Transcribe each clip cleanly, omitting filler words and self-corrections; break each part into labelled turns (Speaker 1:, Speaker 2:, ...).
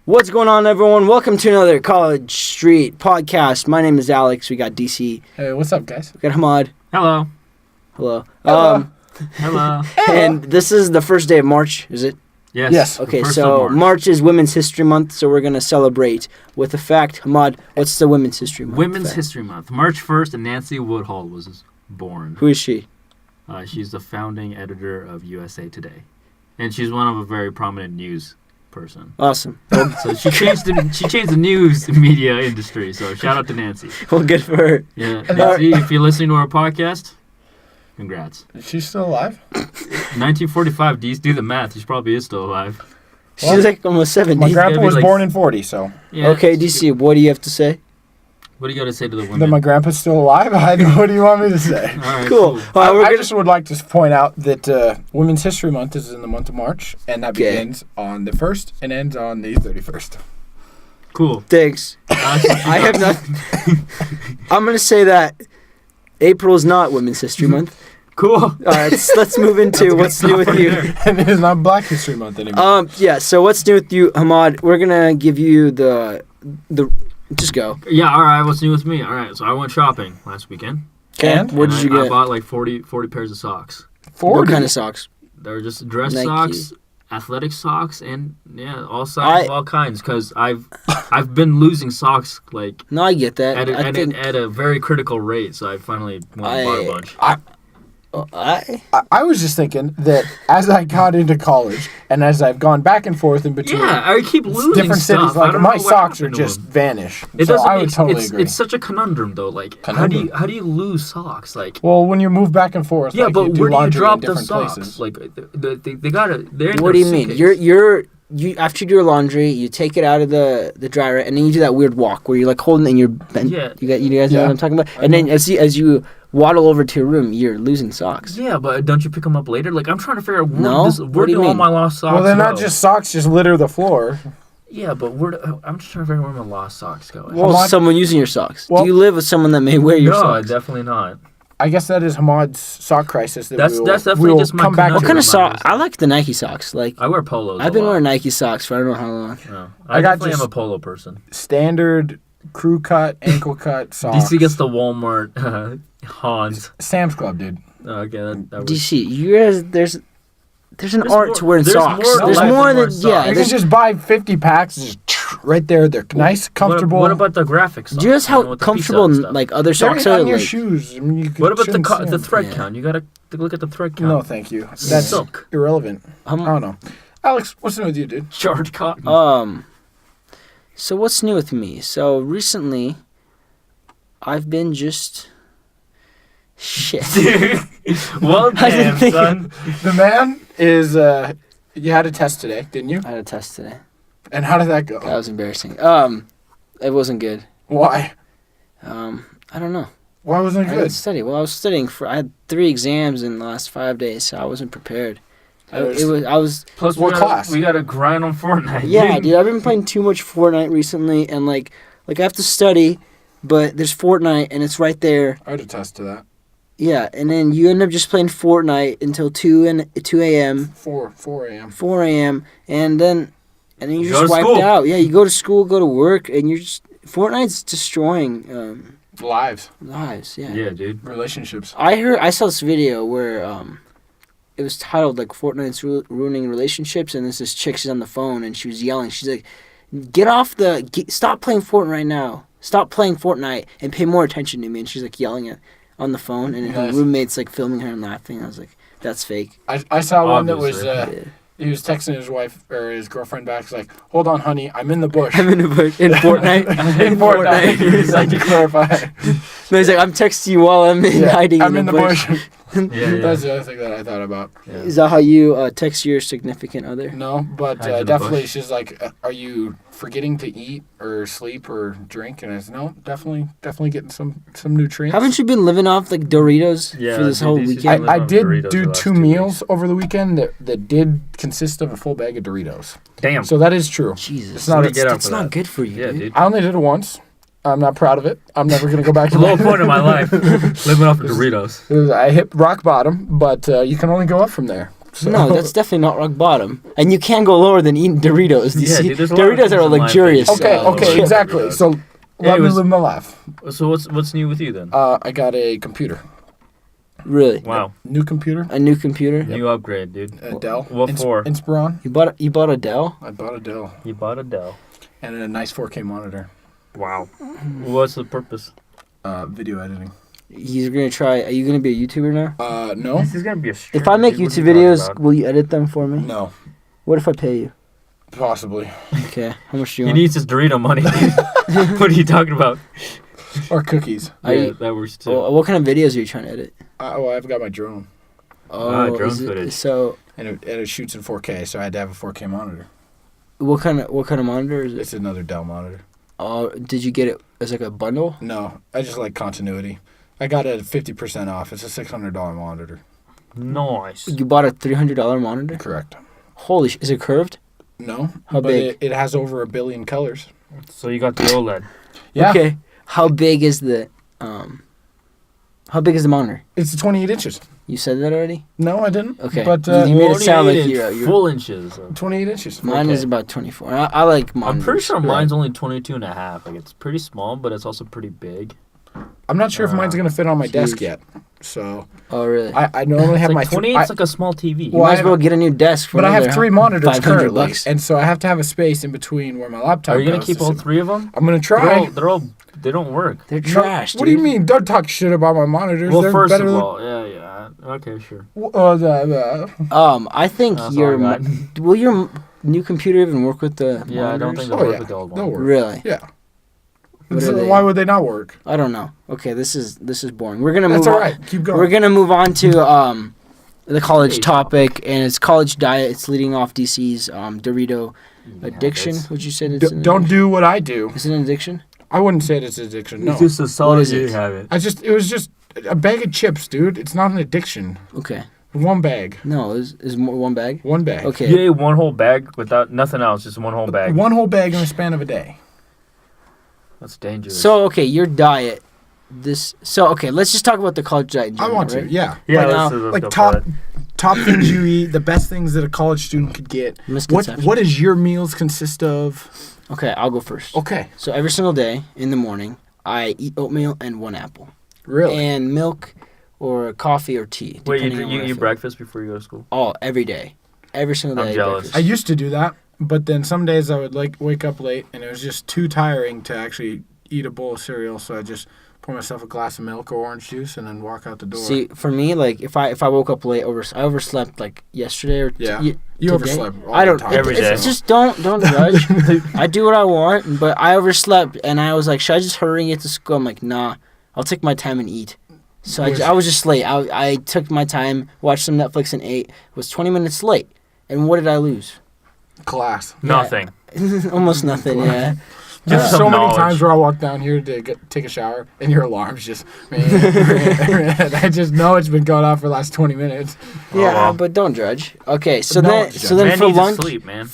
Speaker 1: What's going on, everyone? Welcome to another College Street podcast. My name is Alex. We got DC.
Speaker 2: Hey, what's up, guys?
Speaker 1: We got Hamad.
Speaker 3: Hello.
Speaker 1: Hello.
Speaker 3: Hello.
Speaker 1: And this is the first day of March, is it?
Speaker 2: Yes.
Speaker 1: Okay, so March is Women's History Month, so we're going to celebrate with a fact. Hamad, what's the Women's History Month?
Speaker 3: Women's History Month. March 1st, Nancy Woodhull was born.
Speaker 1: Who is she?
Speaker 3: She's the founding editor of USA Today. And she's one of a very prominent news person.
Speaker 1: Awesome.
Speaker 3: So she changed the news media industry, so shout out to Nancy.
Speaker 1: Well, good for her.
Speaker 3: Yeah, Nancy, if you're listening to our podcast, congrats.
Speaker 2: Is she still alive?
Speaker 3: 1945, do the math. She probably is still alive.
Speaker 1: She's like almost 70.
Speaker 2: My grandpa was born in 40, so.
Speaker 3: Yeah,
Speaker 1: okay, DC, what do you have to say?
Speaker 3: What do you got to say to the women?
Speaker 2: That my grandpa's still alive? What do you want me to say?
Speaker 3: All right,
Speaker 1: cool.
Speaker 2: I just would like to point out that Women's History Month is in the month of March, and that begins on the 1st and ends on the 31st.
Speaker 3: Cool.
Speaker 1: Thanks. I have not. I'm going to say that April is not Women's History Month.
Speaker 3: Cool.
Speaker 1: All right, let's move into what's new with you.
Speaker 2: And it is not Black History Month anymore.
Speaker 1: Yeah, so what's new with you, Hamad? We're going to give you the just go.
Speaker 3: Yeah, all right, what's new with me? All right, so I went shopping last weekend.
Speaker 1: Okay, what did you get?
Speaker 3: I bought like 40 pairs of socks.
Speaker 2: 40?
Speaker 1: What kind of socks?
Speaker 3: They were just dress
Speaker 1: Nike.
Speaker 3: socks, athletic socks, and all sizes of all kinds. Because I've been losing socks like
Speaker 1: No, I get that.
Speaker 3: at a very critical rate. So I finally went and bought a bunch.
Speaker 2: I was just thinking that as I got into college and as I've gone back and forth in between
Speaker 3: I keep losing
Speaker 2: different
Speaker 3: stuff.
Speaker 2: cities, like
Speaker 3: I don't
Speaker 2: my
Speaker 3: know what
Speaker 2: socks are
Speaker 3: happened to
Speaker 2: just
Speaker 3: them.
Speaker 2: vanish.
Speaker 3: It
Speaker 2: So
Speaker 3: doesn't
Speaker 2: I would totally agree.
Speaker 3: It's such a conundrum though. Like how do you lose socks? Like
Speaker 2: Well, when you move back and forth,
Speaker 3: yeah,
Speaker 2: like
Speaker 3: but
Speaker 2: you do
Speaker 3: where do you
Speaker 2: laundry in
Speaker 3: drop the
Speaker 2: different
Speaker 3: socks?
Speaker 2: places.
Speaker 3: Like they gotta. They're in
Speaker 1: What do
Speaker 3: their
Speaker 1: you mean?
Speaker 3: suitcase.
Speaker 1: You after you do your laundry, you take it out of the dryer, and then you do that weird walk where you're like holding it and you're bent.
Speaker 3: Yeah.
Speaker 1: You guys know what I'm talking about? And then as you waddle over to your room, you're losing socks.
Speaker 3: Yeah, but don't you pick them up later? Like, I'm trying to figure out
Speaker 1: do
Speaker 3: where
Speaker 1: you
Speaker 3: do all
Speaker 1: mean?
Speaker 3: my lost socks
Speaker 2: Well, they're
Speaker 3: go?
Speaker 2: not just socks, just litter the floor.
Speaker 3: Yeah, but I'm just trying to figure out where my lost socks go.
Speaker 1: Well, someone using your socks.
Speaker 2: Well-
Speaker 1: Do you live with someone that may wear your
Speaker 3: no,
Speaker 1: socks?
Speaker 3: definitely not.
Speaker 2: I guess that is Hamad's sock crisis.
Speaker 3: That's definitely just my
Speaker 2: come back.
Speaker 1: What
Speaker 3: conundrum.
Speaker 1: kind of
Speaker 3: Reminder.
Speaker 1: sock? I like the Nike socks. Like
Speaker 3: I wear polos.
Speaker 1: I've been wearing Nike socks for I don't know how long.
Speaker 3: No,
Speaker 2: I
Speaker 3: I
Speaker 2: got
Speaker 3: definitely
Speaker 2: just-
Speaker 3: am a polo person.
Speaker 2: Standard crew cut, ankle cut socks.
Speaker 3: DC gets the Walmart Hans.
Speaker 2: Sam's Club, dude.
Speaker 3: Okay, that was,
Speaker 1: DC, you guys, there's an
Speaker 3: There's
Speaker 1: art
Speaker 3: more-
Speaker 1: to wearing
Speaker 3: there's
Speaker 1: socks.
Speaker 3: more to
Speaker 1: There's
Speaker 3: life
Speaker 1: more
Speaker 3: than
Speaker 1: than
Speaker 3: wearing
Speaker 1: yeah.
Speaker 3: socks.
Speaker 2: You
Speaker 1: there's-
Speaker 2: can just buy 50 packs, just right there. They're nice, comfortable.
Speaker 3: What about the graphics?
Speaker 1: Do you realize how comfortable like other
Speaker 2: They're
Speaker 1: socks are?
Speaker 2: on your
Speaker 1: Like,
Speaker 2: shoes. I mean, you
Speaker 3: What about
Speaker 2: shouldn't see
Speaker 3: the
Speaker 2: them.
Speaker 3: thread
Speaker 1: Yeah.
Speaker 3: count? You gotta look at the thread count.
Speaker 2: No, thank you. That's
Speaker 3: Silk.
Speaker 2: irrelevant. I don't know. Alex, what's new with you, dude?
Speaker 3: Charge cotton.
Speaker 1: So what's new with me? So recently, I've been just shit.
Speaker 3: Well,
Speaker 1: I didn't
Speaker 3: damn,
Speaker 1: think-
Speaker 3: son.
Speaker 2: The man is. You had a test today, didn't you?
Speaker 1: I had a test today.
Speaker 2: And how did that go?
Speaker 1: That was embarrassing. It wasn't good.
Speaker 2: Why?
Speaker 1: I don't know.
Speaker 2: Why wasn't it
Speaker 1: I
Speaker 2: good?
Speaker 1: didn't study. Well, I was studying I had 3 exams in the last 5 days, so I wasn't prepared. I was.
Speaker 3: Plus,
Speaker 2: What class?
Speaker 3: We gotta grind on Fortnite.
Speaker 1: Yeah, dude. I've been playing too much Fortnite recently, and like I have to study, but there's Fortnite, and it's right there.
Speaker 2: I had a test to that.
Speaker 1: Yeah, and then you end up just playing Fortnite until 2 a.m.
Speaker 2: 4 a.m.
Speaker 1: 4 a.m. and then you
Speaker 3: Go
Speaker 1: just
Speaker 3: to
Speaker 1: wiped
Speaker 3: school.
Speaker 1: out. Yeah, you go to school, go to work, and you're just Fortnite's destroying
Speaker 2: Lives.
Speaker 1: lives. Yeah.
Speaker 3: Yeah, dude.
Speaker 2: Relationships.
Speaker 1: I saw this video where it was titled like Fortnite's ruining relationships, and this chick, she's on the phone and she was yelling. She's like, stop playing Fortnite right now. Stop playing Fortnite and pay more attention to me. And she's like yelling on the phone, and her
Speaker 2: Nice.
Speaker 1: roommate's like filming her and laughing. I was like, that's fake.
Speaker 2: I saw one that was.
Speaker 3: Obviously.
Speaker 2: He was texting his wife or his girlfriend back. He's like, "Hold on, honey, I'm in the bush."
Speaker 1: I'm in the bush in Fortnite.
Speaker 2: in Fortnite. He's like to clarify.
Speaker 1: No, he's like, I'm texting you while I'm hiding.
Speaker 2: I'm in the bush.
Speaker 3: Yeah.
Speaker 2: That's the other thing that I thought about.
Speaker 3: Yeah.
Speaker 1: Is that how you text your significant other?
Speaker 2: No, but
Speaker 3: Hide in the
Speaker 2: definitely
Speaker 3: bush.
Speaker 2: she's like, "Are you forgetting to eat or sleep or drink?" And I said, "No, definitely getting some nutrients."
Speaker 1: Haven't you been living off like Doritos
Speaker 3: Yeah,
Speaker 1: for this
Speaker 3: dude,
Speaker 1: whole
Speaker 3: these
Speaker 1: weekend?
Speaker 2: I
Speaker 3: on
Speaker 2: did
Speaker 3: Doritos
Speaker 2: do
Speaker 3: the last
Speaker 2: 2
Speaker 3: 2
Speaker 2: meals over the weekend that did consist of a full bag of Doritos.
Speaker 3: Damn.
Speaker 2: So that is true.
Speaker 1: Jesus,
Speaker 2: It's not-
Speaker 1: that's
Speaker 3: for
Speaker 1: not
Speaker 3: that.
Speaker 1: good for you.
Speaker 3: Yeah,
Speaker 1: dude.
Speaker 3: dude.
Speaker 2: I only did it once. I'm not proud of it. I'm never gonna go back to
Speaker 3: Low point in my life, living off of Doritos.
Speaker 2: I hit rock bottom, but you can only go up from there. So.
Speaker 1: No, that's definitely not rock bottom. And you can't go lower than eating Doritos. You
Speaker 3: Yeah,
Speaker 1: see,
Speaker 3: dude, there's a lot of
Speaker 1: Doritos
Speaker 3: things
Speaker 1: are
Speaker 3: in life
Speaker 1: luxurious.
Speaker 3: that you
Speaker 2: Okay,
Speaker 3: can't
Speaker 2: okay,
Speaker 3: lower than
Speaker 2: exactly.
Speaker 3: Doritos.
Speaker 2: So let me
Speaker 3: Anyways.
Speaker 2: live my life.
Speaker 3: So what's new with you then?
Speaker 2: I got a computer.
Speaker 1: Really?
Speaker 3: Wow,
Speaker 2: New computer.
Speaker 1: A new computer?
Speaker 3: new upgrade, dude.
Speaker 2: A Dell.
Speaker 3: What for?
Speaker 2: Inspiron.
Speaker 1: You bought a Dell?
Speaker 2: I bought a Dell.
Speaker 3: You bought a Dell.
Speaker 2: And a nice 4K monitor.
Speaker 3: Wow. What's the purpose?
Speaker 2: Video editing.
Speaker 1: He's gonna try. Are you gonna be a YouTuber now?
Speaker 2: No.
Speaker 3: This is gonna be a stream.
Speaker 1: If I make
Speaker 3: dude. What are
Speaker 1: YouTube
Speaker 3: you talking
Speaker 1: videos,
Speaker 3: about?
Speaker 1: will you edit them for me?
Speaker 2: No.
Speaker 1: What if I pay you?
Speaker 2: Possibly.
Speaker 1: Okay. How much do you
Speaker 3: He
Speaker 1: want?
Speaker 3: needs his Dorito money. Dude. What are you talking about?
Speaker 2: Or cookies.
Speaker 1: Are
Speaker 3: Yeah,
Speaker 1: you-
Speaker 3: that works too.
Speaker 1: What kind of videos are you trying to edit?
Speaker 2: Well, I've got my drone.
Speaker 3: Drone
Speaker 1: is it-
Speaker 3: footage.
Speaker 1: So,
Speaker 2: And it shoots in 4K, so I had to have a 4K monitor.
Speaker 1: what kind of monitor is it?
Speaker 2: It's another Dell monitor.
Speaker 1: Did you get it as like a bundle?
Speaker 2: No, I just like continuity. I got it at 50% off. It's a $600 monitor.
Speaker 3: Nice.
Speaker 1: You bought a $300 monitor?
Speaker 2: Correct.
Speaker 1: Holy is it curved?
Speaker 2: No.
Speaker 1: How
Speaker 2: but
Speaker 1: big?
Speaker 2: It has over 1 billion colors.
Speaker 3: So you got the OLED.
Speaker 2: Yeah.
Speaker 1: Okay. How big is the monitor?
Speaker 2: It's 28 inches.
Speaker 1: You said that already?
Speaker 2: No, I didn't.
Speaker 1: Okay.
Speaker 2: But
Speaker 1: You made it sound like
Speaker 3: 28
Speaker 1: you're-
Speaker 3: full inches.
Speaker 2: 28 inches.
Speaker 1: Mine is
Speaker 3: Okay.
Speaker 1: about 24. I like monitors.
Speaker 3: I'm pretty sure
Speaker 1: Right.
Speaker 3: mine's only 22 and a half. Like it's pretty small, but it's also pretty big.
Speaker 2: I'm not sure if mine's going to fit on my
Speaker 1: It's
Speaker 2: desk
Speaker 1: huge.
Speaker 2: yet. So
Speaker 1: Oh, really?
Speaker 2: I normally
Speaker 3: It's
Speaker 2: have
Speaker 3: like
Speaker 2: my
Speaker 3: 28. It's like a small TV.
Speaker 1: You
Speaker 2: Well,
Speaker 1: might
Speaker 2: I
Speaker 1: as well
Speaker 2: have-
Speaker 1: get a new desk for
Speaker 2: but I have
Speaker 1: another
Speaker 2: 3 monitors
Speaker 1: 500
Speaker 2: currently,
Speaker 1: bucks.
Speaker 2: and so I have to have a space in between where my laptop
Speaker 3: Are you gonna
Speaker 2: goes.
Speaker 3: keep all 3 of them?
Speaker 2: I'm going to try.
Speaker 3: They don't work.
Speaker 1: They're
Speaker 2: No,
Speaker 1: trash,
Speaker 2: What do you
Speaker 1: dude.
Speaker 2: mean? Don't talk shit about my monitors.
Speaker 3: Well,
Speaker 2: They're
Speaker 3: first
Speaker 2: better
Speaker 3: of
Speaker 2: than-
Speaker 3: all, yeah. Okay, sure.
Speaker 1: I think
Speaker 3: That's
Speaker 1: your
Speaker 3: all I
Speaker 1: will your new computer even work with the
Speaker 3: Yeah, I don't
Speaker 1: monitors?
Speaker 3: think they'll
Speaker 2: Oh,
Speaker 3: work
Speaker 2: yeah.
Speaker 3: with the old
Speaker 2: They'll
Speaker 3: one.
Speaker 2: work.
Speaker 1: Really?
Speaker 2: Yeah.
Speaker 1: What
Speaker 2: So
Speaker 1: are they?
Speaker 2: why would they not work?
Speaker 1: I don't know. Okay, this is boring. We're gonna move
Speaker 2: That's all
Speaker 1: on.
Speaker 2: right. Keep going.
Speaker 1: We're gonna move on to the college
Speaker 3: Hey,
Speaker 1: topic, and it's college diet. It's leading off DC's Dorito addiction.
Speaker 3: habits.
Speaker 1: Would you say it's an
Speaker 2: Don't do what I do.
Speaker 1: Is it an addiction?
Speaker 2: I wouldn't say it's addiction. No.
Speaker 3: It's just a solid
Speaker 1: What is it?
Speaker 3: habit.
Speaker 2: It was just a bag of chips, dude. It's not an addiction.
Speaker 1: Okay.
Speaker 2: One bag.
Speaker 1: No, is more one bag.
Speaker 2: One bag.
Speaker 1: Okay.
Speaker 3: You ate one whole bag without nothing else, just one whole bag.
Speaker 2: One whole bag in the span of a day.
Speaker 3: That's dangerous.
Speaker 1: So okay, your diet. Let's just talk about the college diet. In
Speaker 2: I
Speaker 1: general,
Speaker 2: want
Speaker 1: right?
Speaker 2: to. Yeah.
Speaker 3: yeah,
Speaker 1: right
Speaker 3: let's,
Speaker 1: now,
Speaker 3: let's
Speaker 2: Like
Speaker 3: go
Speaker 2: top
Speaker 3: for it.
Speaker 2: top things you eat, the best things that a college student could get.
Speaker 1: Misconception.
Speaker 2: What does your meals consist of?
Speaker 1: Okay, I'll go first.
Speaker 2: Okay.
Speaker 1: So every single day in the morning, I eat oatmeal and 1 apple,
Speaker 2: Really?
Speaker 1: and milk, or coffee or tea.
Speaker 3: Wait,
Speaker 1: depending on
Speaker 3: you
Speaker 1: what I
Speaker 3: eat
Speaker 1: feel.
Speaker 3: breakfast before you go to school?
Speaker 1: Oh, every day, every single day.
Speaker 3: I'm
Speaker 1: I eat
Speaker 3: jealous.
Speaker 1: breakfast.
Speaker 2: I used to do that, but then some days I would wake up late and it was just too tiring to actually eat a bowl of cereal, so I just pour myself a glass of milk or orange juice and then walk out the door.
Speaker 1: See, for me, like if I woke up late, I overslept like yesterday or
Speaker 2: Yeah.
Speaker 1: you
Speaker 2: You overslept all
Speaker 1: I don't.
Speaker 2: the time.
Speaker 3: Every day.
Speaker 1: It's just don't judge. I do what I want, but I overslept, and I was like, should I just hurry and get to school? I'm like, nah, I'll take my time and eat. So I was just late. I took my time, watched some Netflix, and ate. Was 20 minutes late, and what did I lose?
Speaker 2: Class.
Speaker 3: Nothing.
Speaker 1: Almost nothing. Yeah.
Speaker 3: Just
Speaker 2: so
Speaker 3: some
Speaker 2: many
Speaker 3: knowledge.
Speaker 2: times where I walk down here to take a shower and your alarm's just, I just know it's been going off for the last 20 minutes.
Speaker 1: Yeah,
Speaker 3: wow.
Speaker 1: but don't judge. Okay, so
Speaker 2: No,
Speaker 1: then
Speaker 2: it's
Speaker 1: so then
Speaker 3: Man
Speaker 1: for
Speaker 3: needs to
Speaker 1: lunch,
Speaker 3: sleep, man.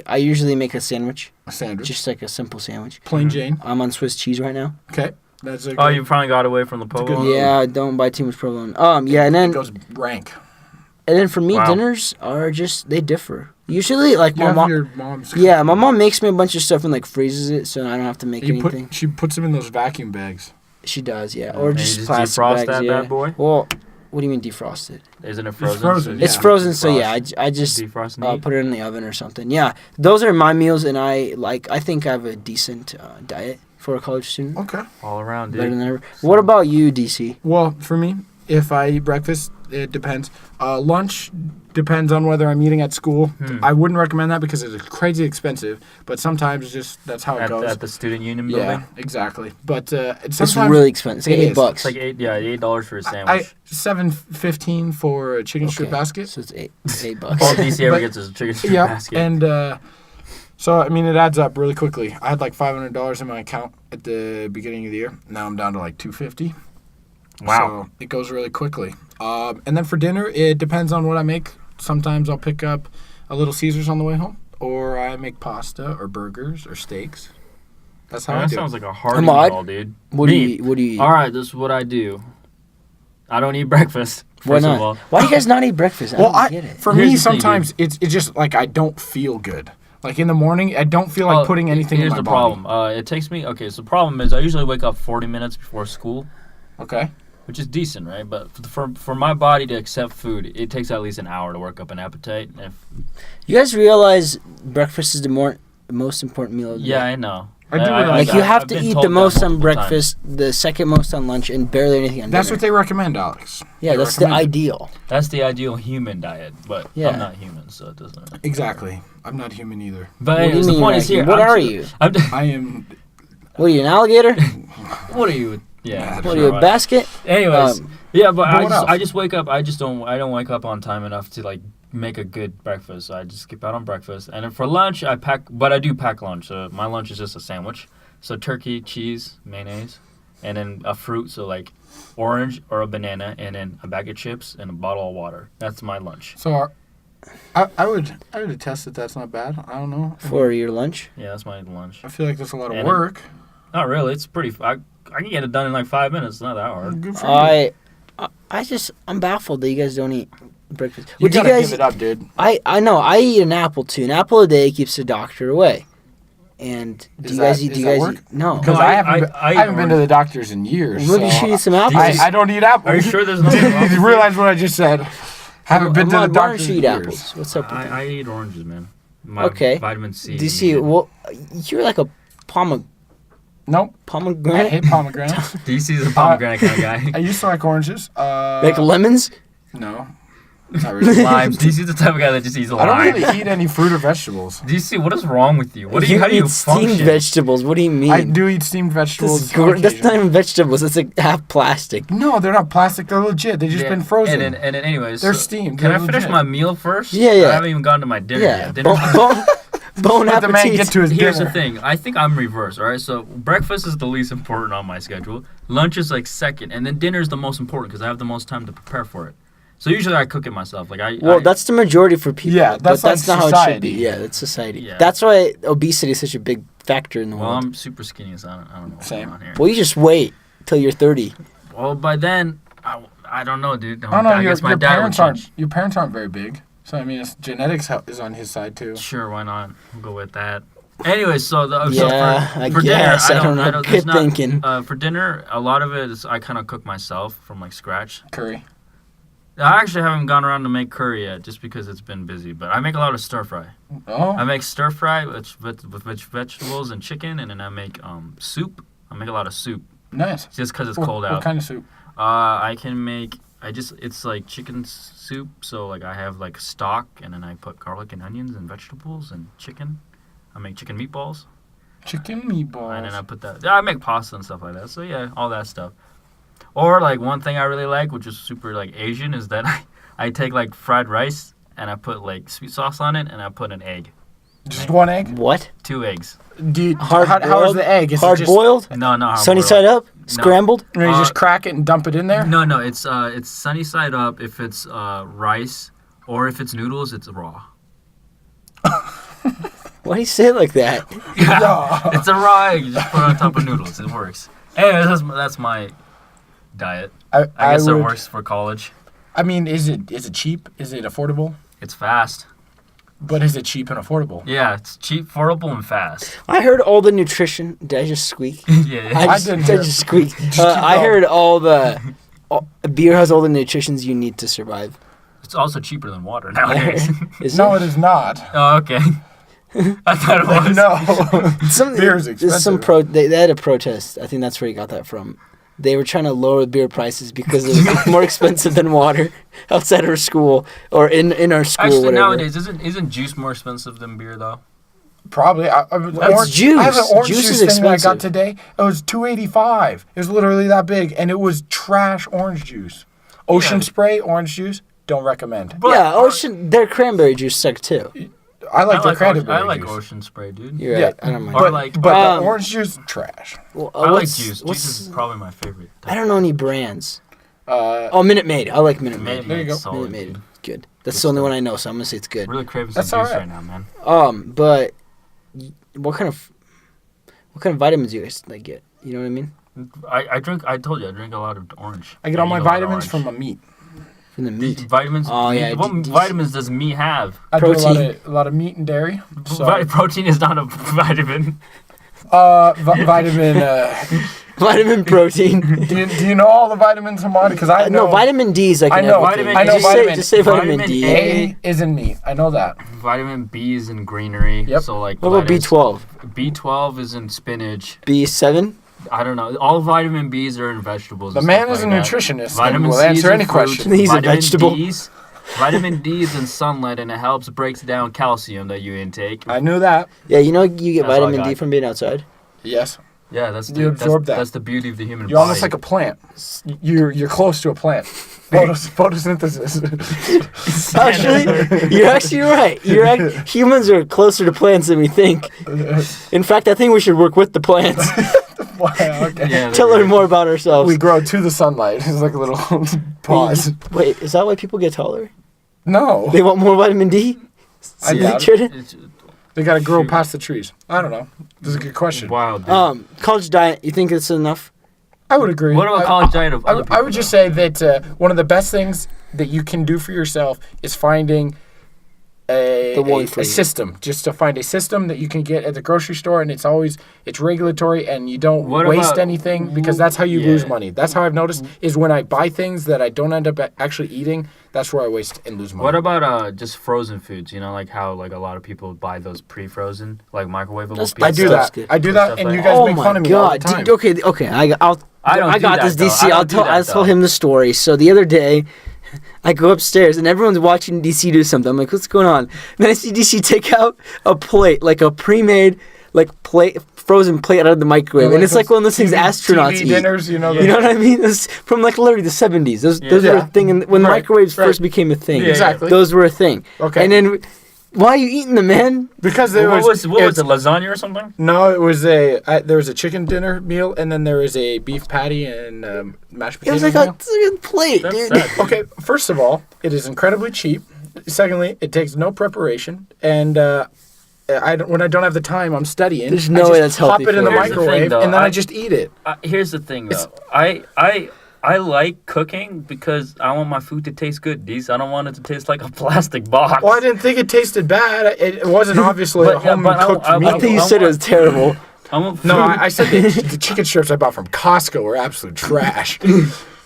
Speaker 1: I usually make a sandwich,
Speaker 2: A sandwich.
Speaker 1: just like a simple sandwich.
Speaker 2: Plain Jane.
Speaker 1: I'm on Swiss cheese right now.
Speaker 2: Okay. That's a
Speaker 3: Oh,
Speaker 2: good-
Speaker 3: you finally got away from the
Speaker 2: good
Speaker 3: pogo?
Speaker 2: move.
Speaker 1: Yeah, don't buy too much provolone. Yeah, and
Speaker 2: It
Speaker 1: then
Speaker 2: goes rank.
Speaker 1: for me,
Speaker 3: Wow.
Speaker 1: dinners are just they differ. Usually, like
Speaker 2: You
Speaker 1: my
Speaker 2: have
Speaker 1: mom.
Speaker 2: your mom's.
Speaker 1: Yeah, my mom makes me a bunch of stuff and like freezes it, so I don't have to make anything.
Speaker 2: She puts them in those vacuum bags.
Speaker 1: She does, yeah, or
Speaker 3: And you
Speaker 1: just
Speaker 3: just
Speaker 1: plastic
Speaker 3: defrost
Speaker 1: bags.
Speaker 3: that
Speaker 1: Yeah.
Speaker 3: bad boy?
Speaker 1: Well, what do you mean defrosted?
Speaker 3: Isn't it frozen?
Speaker 2: frozen,
Speaker 3: So
Speaker 1: It's
Speaker 2: Yeah.
Speaker 1: frozen, so yeah,
Speaker 3: defrost-
Speaker 1: I just
Speaker 3: defrost and eat?
Speaker 1: put it in the oven or something. Yeah, those are my meals, and I think I have a decent diet for a college student.
Speaker 2: Okay.
Speaker 3: all around,
Speaker 1: Better
Speaker 3: dude.
Speaker 1: than ever. What about you, DC?
Speaker 2: Well, for me, if I eat breakfast, it depends. Lunch depends on whether I'm eating at school. I wouldn't recommend that because it's crazy expensive. But sometimes it's just that's how it
Speaker 3: At,
Speaker 2: goes.
Speaker 3: at the student union building?
Speaker 2: Yeah, exactly. But
Speaker 1: It's
Speaker 2: sometimes
Speaker 1: really expensive. It's like
Speaker 2: it
Speaker 1: $8.
Speaker 2: is.
Speaker 3: It's like $8 for a
Speaker 2: I
Speaker 3: sandwich.
Speaker 2: $7.15 for a chicken strip
Speaker 1: Okay,
Speaker 2: basket.
Speaker 1: So it's $8.
Speaker 3: All DC ever
Speaker 2: But-
Speaker 3: gets is a chicken strip
Speaker 2: Yeah,
Speaker 3: basket.
Speaker 2: and so I mean it adds up really quickly. I had like $500 in my account at the beginning of the year. Now I'm down to like $250.
Speaker 3: Wow.
Speaker 2: So it goes really quickly. And then for dinner, it depends on what I make. Sometimes I'll pick up a Little Caesars on the way home, or I make pasta or burgers or steaks. That's how
Speaker 3: Man,
Speaker 2: I
Speaker 3: that
Speaker 2: do
Speaker 3: sounds
Speaker 2: it.
Speaker 3: like a hard
Speaker 1: Ahmad,
Speaker 3: meal, dude.
Speaker 1: What do
Speaker 3: Me.
Speaker 1: you eat? What do you eat?
Speaker 3: All right, this is what I do. I don't eat breakfast.
Speaker 1: Why
Speaker 3: First
Speaker 1: not?
Speaker 3: of all.
Speaker 1: Why do you guys not eat breakfast? I
Speaker 2: Well,
Speaker 1: don't get it.
Speaker 2: for
Speaker 3: Here's
Speaker 2: me,
Speaker 3: the thing,
Speaker 2: sometimes it's just like I don't feel good. Like in the morning, I don't feel like putting anything in
Speaker 3: Here's
Speaker 2: my
Speaker 3: the
Speaker 2: body.
Speaker 3: problem. It takes me. Okay, so the problem is I usually wake up 40 minutes before school,
Speaker 2: Okay.
Speaker 3: which is decent, right? But for my body to accept food, it takes at least an hour to work up an appetite.
Speaker 1: You guys realize breakfast is the most important meal of the
Speaker 3: Yeah,
Speaker 1: day?
Speaker 3: I know.
Speaker 2: I do realize
Speaker 1: Like,
Speaker 2: that.
Speaker 1: you have
Speaker 3: I've
Speaker 1: to
Speaker 3: been
Speaker 1: eat
Speaker 3: told
Speaker 1: the
Speaker 3: that
Speaker 1: most on
Speaker 3: multiple
Speaker 1: breakfast, the second most on lunch, and barely anything on
Speaker 2: That's
Speaker 1: dinner.
Speaker 2: what they recommend, Alex.
Speaker 1: Yeah,
Speaker 2: They
Speaker 1: that's the
Speaker 2: recommend it.
Speaker 1: ideal.
Speaker 3: times. That's the ideal human diet, but
Speaker 1: Yeah.
Speaker 3: I'm not human, so it doesn't.
Speaker 2: Exactly. I'm not human either.
Speaker 3: But
Speaker 1: What do you
Speaker 3: anyways,
Speaker 1: mean
Speaker 3: the point
Speaker 1: you're
Speaker 3: is
Speaker 1: not
Speaker 3: here.
Speaker 1: human? What
Speaker 3: I'm
Speaker 1: are
Speaker 3: ju-
Speaker 1: you?
Speaker 3: I'm
Speaker 2: I am.
Speaker 1: What are you, an alligator?
Speaker 3: what are you? Yeah.
Speaker 2: What
Speaker 1: What are
Speaker 3: sure,
Speaker 1: you, a
Speaker 3: why.
Speaker 1: basket?
Speaker 3: Anyways,
Speaker 1: Um,
Speaker 3: yeah, but
Speaker 2: what else?
Speaker 3: I just wake up. I don't wake up on time enough to like make a good breakfast. So I just skip out on breakfast, and then for lunch I pack. But I do pack lunch. So my lunch is just a sandwich. So turkey, cheese, mayonnaise, and then a fruit. So like orange or a banana, and then a bag of chips and a bottle of water. That's my lunch.
Speaker 2: So I would attest that that's not bad. I don't know.
Speaker 1: for your lunch?
Speaker 3: Yeah, that's my lunch.
Speaker 2: I feel like that's a lot of
Speaker 3: And
Speaker 2: work.
Speaker 3: Not really. It's pretty. I can get it done in like 5 minutes. It's not that hard.
Speaker 2: Good for you.
Speaker 1: I'm baffled that you guys don't eat breakfast.
Speaker 2: You
Speaker 1: Would you
Speaker 2: gotta
Speaker 1: guys?
Speaker 2: give it up, dude.
Speaker 1: I know. I eat an apple too. An apple a day keeps the doctor away. And do
Speaker 2: Does
Speaker 1: you guys
Speaker 2: that-
Speaker 1: eat?
Speaker 2: does
Speaker 1: Do you
Speaker 2: that
Speaker 1: guys
Speaker 2: work?
Speaker 1: eat? No.
Speaker 2: Because
Speaker 3: No,
Speaker 2: I
Speaker 3: I-
Speaker 2: haven't,
Speaker 3: I-
Speaker 2: been,
Speaker 3: I
Speaker 2: I haven't been
Speaker 3: eat
Speaker 2: to the doctors in years.
Speaker 1: Maybe you
Speaker 2: so
Speaker 1: should eat some apples.
Speaker 2: I don't eat apples.
Speaker 3: Are you sure there's nothing wrong?
Speaker 2: Did you realize what I just said? Haven't been to the
Speaker 1: Why don't
Speaker 2: doctor
Speaker 1: you
Speaker 2: in
Speaker 1: eat
Speaker 2: years.
Speaker 1: apples? What's up with that?
Speaker 3: I eat oranges, man. My
Speaker 1: Okay.
Speaker 3: Vitamin C.
Speaker 1: Do you see?
Speaker 3: needed.
Speaker 1: Well, you're like a
Speaker 2: Nope. I
Speaker 1: pomegranate.
Speaker 2: hate pomegranates.
Speaker 3: DC is a pomegranate kind of guy.
Speaker 2: I used to like oranges.
Speaker 1: Like lemons.
Speaker 2: No. Not really.
Speaker 3: Limes. DC is the type of guy that just eats a
Speaker 2: I don't
Speaker 3: lime.
Speaker 2: really eat any fruit or vegetables.
Speaker 3: DC, what is wrong with you? What do you? How do you
Speaker 1: eat steamed
Speaker 3: function?
Speaker 1: vegetables? What do you mean?
Speaker 2: I do eat steamed
Speaker 1: This
Speaker 2: vegetables.
Speaker 1: is
Speaker 2: on
Speaker 1: that's not
Speaker 2: occasion.
Speaker 1: even vegetables. It's like half plastic.
Speaker 2: No, they're not plastic. They're legit. They've just
Speaker 3: Yeah,
Speaker 2: been frozen.
Speaker 3: And then anyways,
Speaker 2: They're
Speaker 3: so
Speaker 2: steamed.
Speaker 3: Can
Speaker 2: They're
Speaker 3: I finish
Speaker 2: legit.
Speaker 3: my meal first?
Speaker 1: Yeah, yeah.
Speaker 3: I haven't even gotten to my dinner
Speaker 1: Yeah.
Speaker 3: yet. Dinner.
Speaker 1: Bon
Speaker 2: Let the man
Speaker 1: appetit.
Speaker 2: get to his
Speaker 3: Here's
Speaker 2: dinner.
Speaker 3: the thing. I think I'm reversed. All right. So breakfast is the least important on my schedule. Lunch is like second, and then dinner is the most important because I have the most time to prepare for it. So usually I cook it myself. Like
Speaker 1: Well, that's the majority for people.
Speaker 2: Yeah,
Speaker 1: but
Speaker 2: that's
Speaker 1: that's
Speaker 2: like
Speaker 1: not how it should be.
Speaker 2: society.
Speaker 1: Yeah, that's society.
Speaker 3: Yeah.
Speaker 1: That's why obesity is such a big factor in the
Speaker 3: Well,
Speaker 1: world.
Speaker 3: I'm super skinny, so I don't know what's
Speaker 2: Same.
Speaker 3: going on here.
Speaker 1: Well, you just wait till you're 30.
Speaker 3: Well, by then, I don't know, dude.
Speaker 2: I don't know.
Speaker 3: I guess my dad would change.
Speaker 2: Your parents aren't very big. So I mean, genetics is on his side too.
Speaker 3: Sure, why not? We'll go with that. Anyways, so
Speaker 1: Yeah,
Speaker 3: for
Speaker 1: I
Speaker 3: dinner,
Speaker 1: guess. I don't know.
Speaker 3: there's
Speaker 1: Good
Speaker 3: not-
Speaker 1: thinking.
Speaker 3: For dinner, a lot of it is I kind of cook myself from like scratch.
Speaker 2: Curry.
Speaker 3: I actually haven't gone around to make curry yet, just because it's been busy. But I make a lot of stir fry.
Speaker 2: Oh.
Speaker 3: I make stir fry with vegetables and chicken, and then I make soup. I make a lot of soup
Speaker 2: Nice.
Speaker 3: just because it's
Speaker 2: What-
Speaker 3: cold
Speaker 2: What
Speaker 3: out.
Speaker 2: kind of soup?
Speaker 3: I can make. It's like chicken soup. So like I have like stock, and then I put garlic and onions and vegetables and chicken. I make chicken meatballs,
Speaker 2: Chicken meatballs.
Speaker 3: and then I put that. Yeah, I make pasta and stuff like that. So yeah, all that stuff. Or like one thing I really like, which is super like Asian, is that I take like fried rice and I put like sweet sauce on it, and I put an egg,
Speaker 2: Just one egg.
Speaker 1: What?
Speaker 3: 2 eggs.
Speaker 2: Do you,
Speaker 1: Hard
Speaker 2: how is
Speaker 1: boiled?
Speaker 2: the egg? Is it
Speaker 1: Hard
Speaker 2: just,
Speaker 1: boiled?
Speaker 3: No, no.
Speaker 1: Sunny side up? Scrambled?
Speaker 2: And you just crack it and dump it in there?
Speaker 3: No, it's sunny side up if it's rice, or if it's noodles, it's raw.
Speaker 1: Why do you say it like that?
Speaker 2: Yeah.
Speaker 3: It's a raw egg. You just put it on top of noodles. It works. Anyways, that's my diet. I guess it
Speaker 2: would-
Speaker 3: works for college.
Speaker 2: I mean, is it cheap? Is it affordable?
Speaker 3: It's fast.
Speaker 2: But is it cheap and affordable?
Speaker 3: Yeah, it's cheap, affordable, and fast.
Speaker 1: I heard all the nutrition. Did I just squeak?
Speaker 3: Yeah.
Speaker 1: I
Speaker 2: didn't hear it.
Speaker 1: just squeaked.
Speaker 2: Just
Speaker 1: I
Speaker 2: keep
Speaker 1: heard all the. Beer has all the nutritions you need to survive.
Speaker 3: It's also cheaper than water nowadays.
Speaker 1: Is
Speaker 2: No,
Speaker 1: it?
Speaker 2: it is not.
Speaker 3: Oh, okay. I thought it was.
Speaker 2: No.
Speaker 1: Some,
Speaker 2: Beer is
Speaker 1: there's some
Speaker 2: expensive.
Speaker 1: they had a protest. I think that's where you got that from. They were trying to lower beer prices because it was more expensive than water outside our school or in our school.
Speaker 3: Actually,
Speaker 1: whatever.
Speaker 3: nowadays, isn't juice more expensive than beer, though?
Speaker 2: Probably.
Speaker 1: That's juice.
Speaker 2: I have an orange
Speaker 1: Juice
Speaker 2: juice
Speaker 1: is
Speaker 2: thing that I got
Speaker 1: expensive.
Speaker 2: today. It was $2.85. It was literally that big, and it was trash orange juice. Ocean
Speaker 3: Yeah.
Speaker 2: Spray orange juice. Don't recommend.
Speaker 1: Yeah, ocean. Their cranberry juice sucked too.
Speaker 2: I like the cranberry
Speaker 3: I like
Speaker 2: juice.
Speaker 3: ocean spray, dude.
Speaker 1: You're
Speaker 2: Yeah.
Speaker 1: right. I don't mind.
Speaker 3: Or
Speaker 2: But,
Speaker 3: like-
Speaker 2: but the orange juice, trash.
Speaker 1: Well,
Speaker 3: I like
Speaker 1: what's-
Speaker 3: juice.
Speaker 1: what's-
Speaker 3: Juice is probably my favorite.
Speaker 1: I don't know any brands.
Speaker 2: Uh,
Speaker 1: Oh, Minute Maid. I like Minute Maid.
Speaker 2: There you go.
Speaker 3: Solid,
Speaker 1: Minute Maid.
Speaker 3: dude.
Speaker 1: Good. That's the only one I know, so I'm gonna say it's good.
Speaker 3: Really craving some
Speaker 2: That's
Speaker 3: juice
Speaker 2: alright.
Speaker 3: right now, man.
Speaker 1: But what kind of vitamins do you guys like get? You know what I mean?
Speaker 3: I drink. I told you I drink a lot of orange.
Speaker 2: I get all
Speaker 3: eat
Speaker 2: my
Speaker 3: a lot of
Speaker 2: vitamins
Speaker 3: orange.
Speaker 2: from a meat.
Speaker 1: From the meat.
Speaker 3: Vitamins.
Speaker 1: Oh, yeah.
Speaker 3: What vitamins does meat have?
Speaker 2: I do
Speaker 1: Protein.
Speaker 2: a lot of meat and dairy. So,
Speaker 3: Protein is not a vitamin.
Speaker 2: vitamin.
Speaker 1: Vitamin protein.
Speaker 2: Do you know all the vitamins I'm on? Because I know.
Speaker 1: No, vitamin D is like
Speaker 2: I
Speaker 1: in
Speaker 2: know.
Speaker 1: everything.
Speaker 3: I know
Speaker 1: just
Speaker 2: vitamin-
Speaker 1: Just say vitamin,
Speaker 3: vitamin
Speaker 1: D.
Speaker 2: A is in meat. I know that.
Speaker 3: Vitamin B is in greenery.
Speaker 2: Yep.
Speaker 3: So like.
Speaker 1: What about B12?
Speaker 3: B12 is in spinach.
Speaker 1: B7?
Speaker 3: I don't know. All vitamin Bs are in vegetables.
Speaker 2: The
Speaker 3: and
Speaker 2: man
Speaker 3: stuff
Speaker 2: is a
Speaker 3: like that.
Speaker 2: nutritionist.
Speaker 3: Vitamin
Speaker 2: and will
Speaker 3: C
Speaker 2: answer
Speaker 3: is
Speaker 2: any
Speaker 3: in fruit.
Speaker 2: question.
Speaker 1: He's a
Speaker 3: Vitamin
Speaker 1: vegetable.
Speaker 3: Vitamin D is in sunlight and it helps breaks down calcium that you intake.
Speaker 2: I knew that.
Speaker 1: Yeah, you know you get
Speaker 3: That's all I
Speaker 1: vitamin D
Speaker 3: got.
Speaker 1: from being outside?
Speaker 2: Yes.
Speaker 3: Yeah, that's
Speaker 2: You absorb that.
Speaker 3: That's the beauty of the human
Speaker 2: You're
Speaker 3: body.
Speaker 2: almost like a plant. You're close to a plant. Photosynthesis.
Speaker 1: Actually, you're actually right. Humans are closer to plants than we think. In fact, I think we should work with the plants
Speaker 2: Wow, okay.
Speaker 3: Yeah,
Speaker 1: to learn more about ourselves.
Speaker 2: We grow to the sunlight. It's like a little pause.
Speaker 1: Wait, is that why people get taller?
Speaker 2: No.
Speaker 1: They want more vitamin D?
Speaker 2: I
Speaker 1: See,
Speaker 2: doubt it.
Speaker 1: Trinity?
Speaker 3: It's
Speaker 2: They got to grow
Speaker 3: Shoot.
Speaker 2: past the trees. I don't know. This is a good question.
Speaker 3: wild. Dude.
Speaker 1: College diet, you think it's enough?
Speaker 2: I would agree.
Speaker 3: What about college diet of other people?
Speaker 2: I would just say that one of the best things that you can do for yourself is finding a system. Just to find a system that you can get at the grocery store, and it's regulatory, and you don't
Speaker 3: What
Speaker 2: waste
Speaker 3: about-
Speaker 2: anything because that's how you
Speaker 3: Yeah.
Speaker 2: lose money. That's how I've noticed is when I buy things that I don't end up actually eating. That's where I waste and lose money.
Speaker 3: What about just frozen foods? You know, like how like a lot of people buy those pre-frozen, like microwavable
Speaker 1: That's-
Speaker 3: pizza.
Speaker 2: I do
Speaker 1: That's
Speaker 2: that.
Speaker 1: good.
Speaker 2: I do
Speaker 3: Stuff
Speaker 2: that, and
Speaker 3: like
Speaker 2: you
Speaker 3: that.
Speaker 2: guys
Speaker 1: Oh
Speaker 2: make
Speaker 1: my
Speaker 2: fun of me all the
Speaker 1: god!
Speaker 2: time.
Speaker 1: Okay. I got
Speaker 3: I don't
Speaker 1: this,
Speaker 3: do that,
Speaker 1: DC.
Speaker 3: though. I
Speaker 1: I'll
Speaker 3: don't do
Speaker 1: tell
Speaker 3: that, though.
Speaker 1: him the story. So the other day, I go upstairs and everyone's watching DC do something. I'm like, what's going on? And then I see DC take out a plate, like a pre-made, frozen plate out of the microwave, and it's like one of those things astronauts
Speaker 2: TV
Speaker 1: eat.
Speaker 2: dinners, you know.
Speaker 1: You know what I mean? It's from like literally the 70s. Those were
Speaker 2: Yeah.
Speaker 1: a thing when
Speaker 2: Right,
Speaker 1: microwaves
Speaker 2: right.
Speaker 1: first became a thing.
Speaker 3: Yeah,
Speaker 2: Exactly.
Speaker 1: Those were a thing.
Speaker 2: Okay.
Speaker 1: And then, why are you eating them, man?
Speaker 2: Because there
Speaker 3: What was
Speaker 2: it's-
Speaker 3: it, lasagna or something?
Speaker 2: No, it was there was a chicken dinner meal, and then there was a beef patty and mashed
Speaker 1: It
Speaker 2: potatoes
Speaker 1: was like
Speaker 2: meal.
Speaker 1: a plate,
Speaker 3: That's
Speaker 1: dude.
Speaker 3: sad.
Speaker 2: Okay, first of all, it is incredibly cheap. Secondly, it takes no preparation, and when I don't have the time, I'm studying.
Speaker 1: There's
Speaker 2: I
Speaker 1: no
Speaker 2: just
Speaker 1: way that's
Speaker 2: pop
Speaker 1: healthy
Speaker 2: it in
Speaker 1: for
Speaker 2: the
Speaker 1: you.
Speaker 3: Here's the thing,
Speaker 2: microwave,
Speaker 3: though,
Speaker 2: and then I
Speaker 3: I-
Speaker 2: just eat it.
Speaker 3: Here's the thing,
Speaker 2: It's-
Speaker 3: though. I like cooking because I want my food to taste good. I don't want it to taste like a plastic box.
Speaker 2: Well, I didn't think it tasted bad. It wasn't obviously
Speaker 3: But,
Speaker 2: a
Speaker 3: yeah,
Speaker 2: home
Speaker 3: but
Speaker 2: cooked
Speaker 3: I
Speaker 2: meal.
Speaker 1: I think you
Speaker 3: I
Speaker 1: said it was
Speaker 3: want-
Speaker 1: terrible.
Speaker 3: I want
Speaker 2: No,
Speaker 3: food-
Speaker 2: I said the chicken strips I bought from Costco were absolute trash.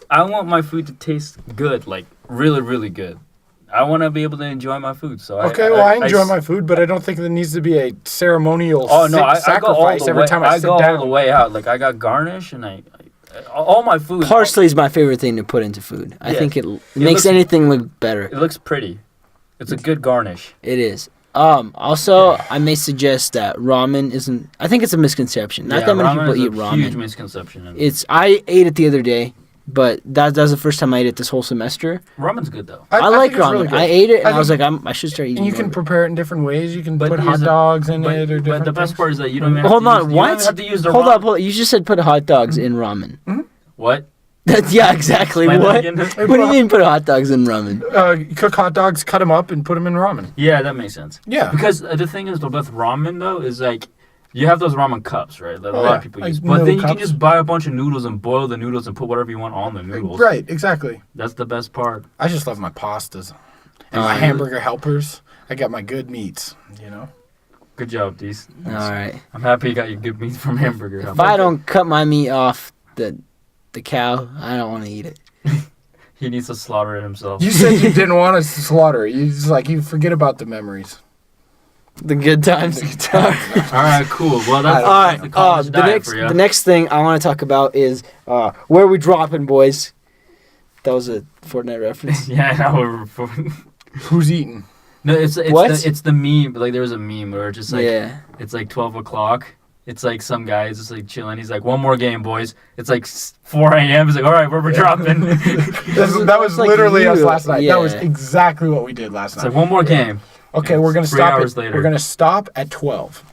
Speaker 3: I want my food to taste good, like really, really good. I want to be able to enjoy my food. So
Speaker 2: Okay, I enjoy my food, but I don't think there needs to be a ceremonial
Speaker 3: Oh no, I go all
Speaker 2: sacrifice
Speaker 3: the
Speaker 2: every
Speaker 3: way.
Speaker 2: time I sit
Speaker 3: go all
Speaker 2: down.
Speaker 3: the way out. Like I got garnish and I all my food.
Speaker 1: Parsley is my favorite thing to put into food. I
Speaker 3: Yeah.
Speaker 1: think it makes
Speaker 3: looks-
Speaker 1: anything look better.
Speaker 3: It looks pretty. It's a good garnish.
Speaker 1: It is. Also, I may suggest that ramen isn't. I think it's a misconception. Not that many people eat
Speaker 3: ramen. Huge
Speaker 1: ramen.
Speaker 3: misconception.
Speaker 1: I ate it the other day, but that was the first time I ate it this whole semester.
Speaker 3: Ramen's good though.
Speaker 1: I like
Speaker 2: think it's
Speaker 1: ramen.
Speaker 2: really good.
Speaker 1: I ate it and I,
Speaker 2: I
Speaker 1: was
Speaker 2: think-
Speaker 1: like, I should start eating.
Speaker 2: And you
Speaker 1: more
Speaker 2: can
Speaker 1: of it.
Speaker 2: prepare it in different ways. You can
Speaker 3: But
Speaker 2: put
Speaker 3: here's
Speaker 2: hot
Speaker 3: the-
Speaker 2: dogs in it or
Speaker 3: But
Speaker 2: different
Speaker 3: the best
Speaker 2: things.
Speaker 3: part is that you don't even have
Speaker 1: Hold
Speaker 3: to
Speaker 1: on,
Speaker 3: use, you
Speaker 1: what?
Speaker 3: don't even have to use the
Speaker 1: Hold
Speaker 3: ramen.
Speaker 1: up, hold up. You just said put hot dogs in ramen.
Speaker 3: What?
Speaker 1: Yeah, exactly.
Speaker 3: Explain that
Speaker 1: What?
Speaker 3: again.
Speaker 1: What do you mean put hot dogs in ramen?
Speaker 2: You cook hot dogs, cut them up, and put them in ramen.
Speaker 3: Yeah, that makes sense.
Speaker 2: Yeah.
Speaker 3: Because the thing is, with ramen though, is like you have those ramen cups, right? That a lot
Speaker 2: yeah,
Speaker 3: of people
Speaker 2: like
Speaker 3: use. But then
Speaker 2: noodle
Speaker 3: you can
Speaker 2: cups.
Speaker 3: just buy a bunch of noodles and boil the noodles and put whatever you want on the noodles.
Speaker 2: Right, exactly.
Speaker 3: That's the best part.
Speaker 2: I just love my pastas and
Speaker 1: Oh,
Speaker 2: my
Speaker 1: yeah.
Speaker 2: hamburger helpers. I got my good meats, you know.
Speaker 3: Good job, Dees.
Speaker 1: All right.
Speaker 3: I'm happy you got your good meat from Hamburger.
Speaker 1: If I don't cut my meat off the cow, I don't want to eat it.
Speaker 3: He needs to slaughter it himself.
Speaker 2: You said you didn't want us to slaughter it. You just you forget about the memories.
Speaker 1: The good times.
Speaker 3: All right, cool. Well, that's,
Speaker 1: All right.
Speaker 3: the college diet for you.
Speaker 1: The next thing I want to talk about is where we dropping, boys. That was a Fortnite reference.
Speaker 3: Yeah, now we're.
Speaker 2: Who's eating?
Speaker 3: No, it's
Speaker 1: What?
Speaker 3: it's the meme. Like there was a meme where it's just like
Speaker 1: Yeah.
Speaker 3: it's like 12 o'clock. It's like some guy is just like chilling. He's like, one more game, boys. It's like 4 a.m. He's like, all right, where we're dropping.
Speaker 2: That was
Speaker 1: like
Speaker 2: literally us
Speaker 1: you.
Speaker 2: last night. That was
Speaker 1: Yeah.
Speaker 2: exactly what we did last
Speaker 3: It's
Speaker 2: night.
Speaker 3: like one more game.
Speaker 2: Okay,
Speaker 3: It's
Speaker 2: we're gonna
Speaker 3: 3
Speaker 2: stop.
Speaker 3: hours later.
Speaker 2: We're gonna stop at 12.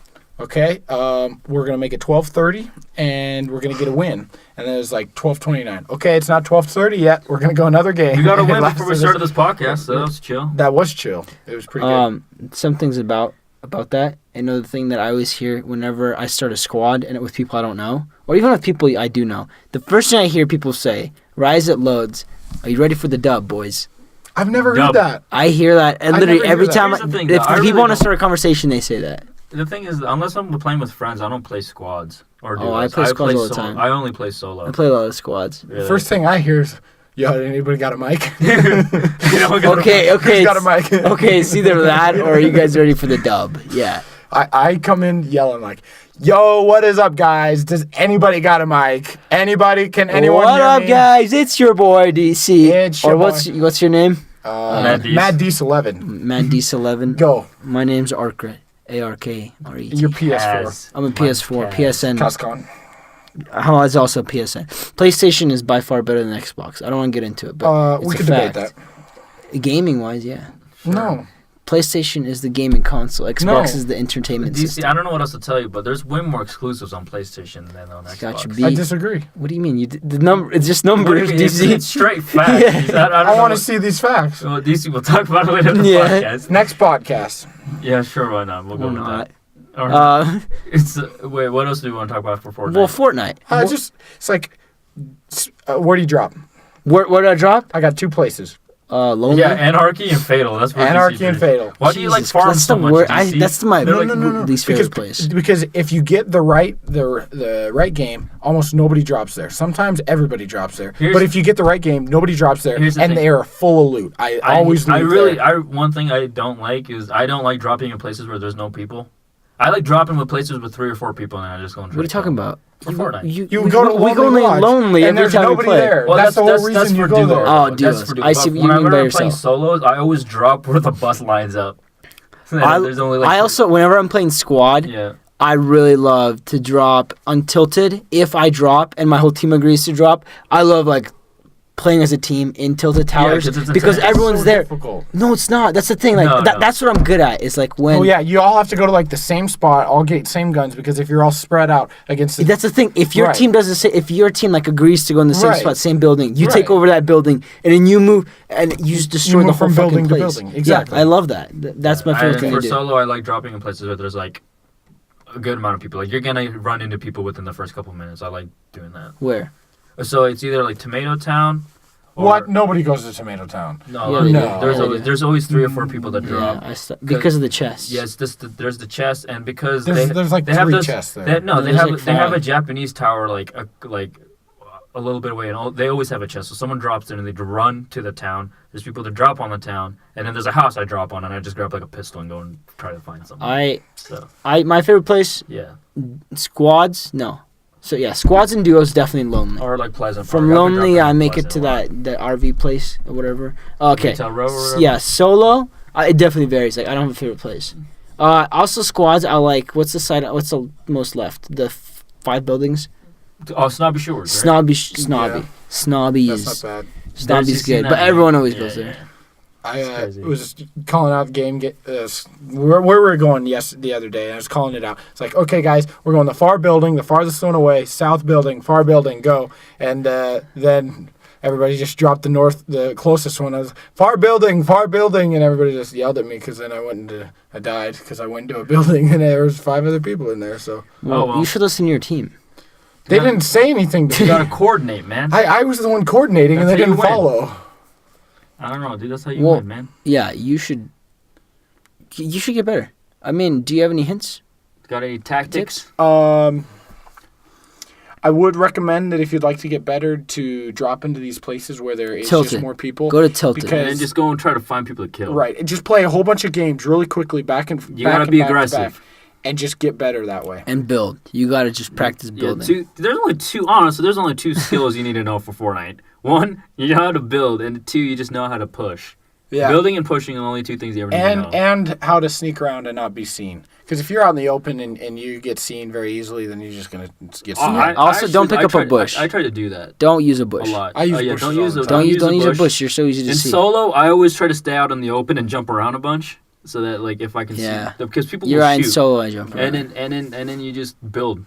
Speaker 2: Okay, we're gonna make it 12:30, and we're gonna get a win. And then it's like 12:29. Okay, it's not 12:30 yet. We're gonna go another game.
Speaker 3: We got to win
Speaker 2: Last
Speaker 3: before we
Speaker 2: of
Speaker 3: started this podcast, so that was chill.
Speaker 2: That was chill. It was pretty good.
Speaker 1: Some things about about that. Another thing that I always hear whenever I start a squad and with people I don't know, or even with people I do know, the first thing I hear people say, "Rise it loads. Are you ready for the dub, boys?"
Speaker 2: I've never heard that.
Speaker 1: I hear that, and literally every time
Speaker 3: Here's the thing,
Speaker 1: if
Speaker 3: though, I really
Speaker 1: people want to
Speaker 3: don't-
Speaker 1: start a conversation, they say that.
Speaker 3: The thing is, unless I'm playing with friends, I don't play squads or duos.
Speaker 1: I play squads all the time.
Speaker 3: I only play solo.
Speaker 1: I play a lot of squads.
Speaker 3: Really.
Speaker 2: First thing I hear is, yo, anybody got a mic?
Speaker 1: Okay,
Speaker 2: Who's got a mic?
Speaker 1: Okay, it's either that or are you guys ready for the dub? Yeah.
Speaker 2: I come in yelling like, yo, what is up, guys? Does anybody got a mic? Anybody? Can anyone
Speaker 1: What
Speaker 2: hear
Speaker 1: up,
Speaker 2: me?
Speaker 1: guys? It's your boy DC.
Speaker 2: It's
Speaker 1: or
Speaker 2: your
Speaker 1: what's your name?
Speaker 3: Mad Dees.
Speaker 2: Mad Dees 11.
Speaker 1: Mad DC11.
Speaker 2: Go.
Speaker 1: My name's Arkret. ARKRET.
Speaker 2: Your PS4.
Speaker 1: I'm a PS4. PSN.
Speaker 2: Cascon.
Speaker 1: Oh, it's also PSN. PlayStation is by far better than Xbox. I don't want to get into it, but
Speaker 2: We
Speaker 1: it's
Speaker 2: could
Speaker 1: a
Speaker 2: debate
Speaker 1: fact.
Speaker 2: that.
Speaker 1: Gaming wise, yeah.
Speaker 2: No.
Speaker 1: PlayStation is the gaming console. Xbox
Speaker 2: No.
Speaker 1: is the entertainment
Speaker 3: DC,
Speaker 1: system.
Speaker 3: I don't know what else to tell you, but there's way more exclusives on PlayStation than on Xbox.
Speaker 1: Got you
Speaker 2: I
Speaker 1: beat.
Speaker 2: disagree.
Speaker 1: What do you mean? The number? It's just
Speaker 3: What do you
Speaker 1: numbers.
Speaker 3: mean? It's
Speaker 1: DC.
Speaker 3: straight facts.
Speaker 1: Yeah.
Speaker 3: I
Speaker 2: I want to see these facts.
Speaker 3: Well, DC, we'll talk about it later in the
Speaker 1: Yeah.
Speaker 3: podcast.
Speaker 2: Next podcast.
Speaker 3: Yeah, sure, why not? We'll go
Speaker 1: Or
Speaker 3: with
Speaker 1: not.
Speaker 3: that. Or, it's wait, what else do we want to talk about for Fortnite?
Speaker 1: Well, Fortnite.
Speaker 2: It's like, where do you drop?
Speaker 1: Where did I drop?
Speaker 2: I got 2 places.
Speaker 1: Lonely.
Speaker 3: yeah, Anarchy and Fatal. That's where
Speaker 2: Anarchy
Speaker 3: DC
Speaker 2: and
Speaker 3: pretty-
Speaker 2: Fatal.
Speaker 3: Why do you like
Speaker 1: Jesus,
Speaker 3: farm
Speaker 1: that's
Speaker 3: so
Speaker 1: the
Speaker 3: much?
Speaker 1: word.
Speaker 3: DC?
Speaker 1: That's my
Speaker 3: They're
Speaker 1: least favorite place.
Speaker 2: Because if you get the right game, almost nobody drops there. Sometimes everybody drops there. But if you get the right game, nobody drops there,
Speaker 3: Here's the
Speaker 2: and
Speaker 3: thing.
Speaker 2: they are full of loot. I always loot there.
Speaker 3: One thing I don't like is I don't like dropping in places where there's no people. I like dropping with places with 3 or 4 people, and I just go and try
Speaker 1: What are you
Speaker 3: to kill
Speaker 1: talking
Speaker 3: them.
Speaker 1: about?
Speaker 3: For Fortnite.
Speaker 2: You go to
Speaker 1: we go
Speaker 2: Lonely
Speaker 1: only
Speaker 2: Lodge,
Speaker 1: lonely
Speaker 2: and
Speaker 1: every
Speaker 2: there's
Speaker 1: time we
Speaker 2: nobody
Speaker 1: play.
Speaker 2: there.
Speaker 3: Well,
Speaker 2: that's the whole reason you
Speaker 3: for
Speaker 2: go
Speaker 3: duos.
Speaker 2: there.
Speaker 1: Oh,
Speaker 3: That's
Speaker 1: duos.
Speaker 3: for duos.
Speaker 1: I see
Speaker 3: But
Speaker 1: what you mean
Speaker 3: whenever
Speaker 1: by
Speaker 3: I'm playing
Speaker 1: yourself.
Speaker 3: solos, I always drop where the bus lines up. There's only like
Speaker 1: I also, whenever I'm playing squad,
Speaker 3: yeah.
Speaker 1: I really love to drop untilted. If I drop and my whole team agrees to drop, I love like playing as a team in tilted towers
Speaker 3: 'cause it's a
Speaker 1: because
Speaker 3: team.
Speaker 1: everyone's
Speaker 2: so
Speaker 1: there.
Speaker 2: difficult.
Speaker 1: No, it's not. That's the thing. Like
Speaker 3: No, no.
Speaker 1: that's what I'm good at. Is like when.
Speaker 2: Oh yeah, you all have to go to like the same spot, all get same guns, because if you're all spread out against the
Speaker 1: That's the thing. If your
Speaker 2: Right.
Speaker 1: team doesn't say, if your team like agrees to go in the same
Speaker 2: Right.
Speaker 1: spot, same building, you
Speaker 2: Right.
Speaker 1: take over that building, and then you move, and you just destroy the
Speaker 2: move
Speaker 1: whole
Speaker 2: from
Speaker 1: fucking
Speaker 2: building to
Speaker 1: place.
Speaker 2: building. Exactly.
Speaker 1: Yeah, I love that. That's my favorite thing to
Speaker 3: For
Speaker 1: do.
Speaker 3: solo, I like dropping in places where there's like a good amount of people. Like you're gonna run into people within the first couple minutes. I like doing that.
Speaker 1: Where?
Speaker 3: So it's either like Tomato Town. Or,
Speaker 2: What? Nobody goes to Tomato Town.
Speaker 3: No,
Speaker 1: Yeah,
Speaker 3: like,
Speaker 1: they
Speaker 2: do.
Speaker 3: there's
Speaker 1: Yeah,
Speaker 3: always
Speaker 1: they
Speaker 3: there's always 3 or 4 people that
Speaker 1: Yeah,
Speaker 3: drop.
Speaker 1: because of the chest.
Speaker 3: Yes, there's the chest, and because
Speaker 2: There's like
Speaker 3: they have
Speaker 2: 3
Speaker 3: those,
Speaker 2: chests there.
Speaker 3: They, no,
Speaker 1: No,
Speaker 3: they
Speaker 1: there's
Speaker 3: have
Speaker 1: like
Speaker 3: they have a
Speaker 1: 5.
Speaker 3: Japanese tower like a little bit away, and they always have a chest. So someone drops in, and they run to the town. There's people that drop on the town, and then there's a house I drop on, and I just grab like a pistol and go and try to find someone. So
Speaker 1: My favorite place,
Speaker 3: yeah,
Speaker 1: squads. No, so yeah, squads and duos definitely lonely.
Speaker 3: or like Pleasant Park.
Speaker 1: From
Speaker 3: I've been
Speaker 1: lonely,
Speaker 3: dropping
Speaker 1: I
Speaker 3: in
Speaker 1: make it
Speaker 3: Pleasant
Speaker 1: to
Speaker 3: a lot.
Speaker 1: that the RV place or whatever. Okay,
Speaker 3: Retail Row or whatever.
Speaker 1: yeah, solo. It definitely varies. Like I don't have a favorite place. Also squads. I like. What's the side? What's the most left? The 5 buildings.
Speaker 3: Oh, Snobby Shores. Right?
Speaker 1: Snobby,
Speaker 2: Yeah.
Speaker 1: snobby
Speaker 2: That's
Speaker 1: is
Speaker 2: not bad.
Speaker 1: snobby's
Speaker 3: You've seen
Speaker 1: good,
Speaker 3: that,
Speaker 1: but
Speaker 3: yeah.
Speaker 1: everyone always
Speaker 3: Yeah,
Speaker 1: goes there.
Speaker 3: yeah.
Speaker 2: I
Speaker 3: crazy.
Speaker 2: was just calling out the game. Where we were going the other day. I was calling it out. It's like, okay, guys, we're going the far building, the farthest one away, south building, far building, go. And then everybody just dropped the closest one. I was far building, and everybody just yelled at me because then I died because I went into a building and there was 5 other people in there. So
Speaker 1: Well, you should listen to your team.
Speaker 2: they didn't say anything to
Speaker 3: You
Speaker 2: me.
Speaker 3: gotta coordinate, man.
Speaker 2: I was the one coordinating and
Speaker 3: That's
Speaker 2: they
Speaker 3: how you
Speaker 2: didn't
Speaker 3: win.
Speaker 2: follow.
Speaker 3: I don't know, dude. That's how you
Speaker 1: Well,
Speaker 3: win, man.
Speaker 1: Yeah, you should. You should get better. I mean, do you have any hints?
Speaker 3: Got any tactics?
Speaker 2: I would recommend that if you'd like to get better to drop into these places where there is
Speaker 1: Tilted.
Speaker 2: just more people.
Speaker 1: Go to Tilted.
Speaker 2: Because-
Speaker 3: And then just go and try to find people to kill.
Speaker 2: Right. And just play a whole bunch of games really quickly back and
Speaker 3: You
Speaker 2: back
Speaker 3: gotta
Speaker 2: and
Speaker 3: be
Speaker 2: back to
Speaker 3: aggressive.
Speaker 2: back, and just get better that way.
Speaker 1: And build. You gotta just practice
Speaker 3: Yeah,
Speaker 1: building.
Speaker 3: there's only two. Honestly, there's only 2 skills you need to know for Fortnite. 1, you know how to build, and 2, you just know how to push.
Speaker 2: Yeah.
Speaker 3: Building and pushing are the only 2 things you ever need to know.
Speaker 2: And how to sneak around and not be seen. Because if you're out in the open and you get seen very easily, then you're just gonna get seen.
Speaker 1: Also, don't pick up a bush.
Speaker 3: I try to do that
Speaker 1: Don't use a
Speaker 3: a
Speaker 1: bush.
Speaker 3: lot.
Speaker 2: I use
Speaker 3: yeah,
Speaker 2: bushes
Speaker 3: don't
Speaker 2: all
Speaker 3: use
Speaker 2: the
Speaker 3: a,
Speaker 2: time.
Speaker 1: Don't use a
Speaker 3: bush.
Speaker 1: bush. You're so easy to
Speaker 3: In
Speaker 1: see.
Speaker 3: solo, I always try to stay out in the open and jump around a bunch, so that like if I can
Speaker 1: Yeah.
Speaker 3: see, because people
Speaker 1: You're
Speaker 3: will
Speaker 1: right in
Speaker 3: shoot.
Speaker 1: solo. I jump around.
Speaker 3: And then you just build.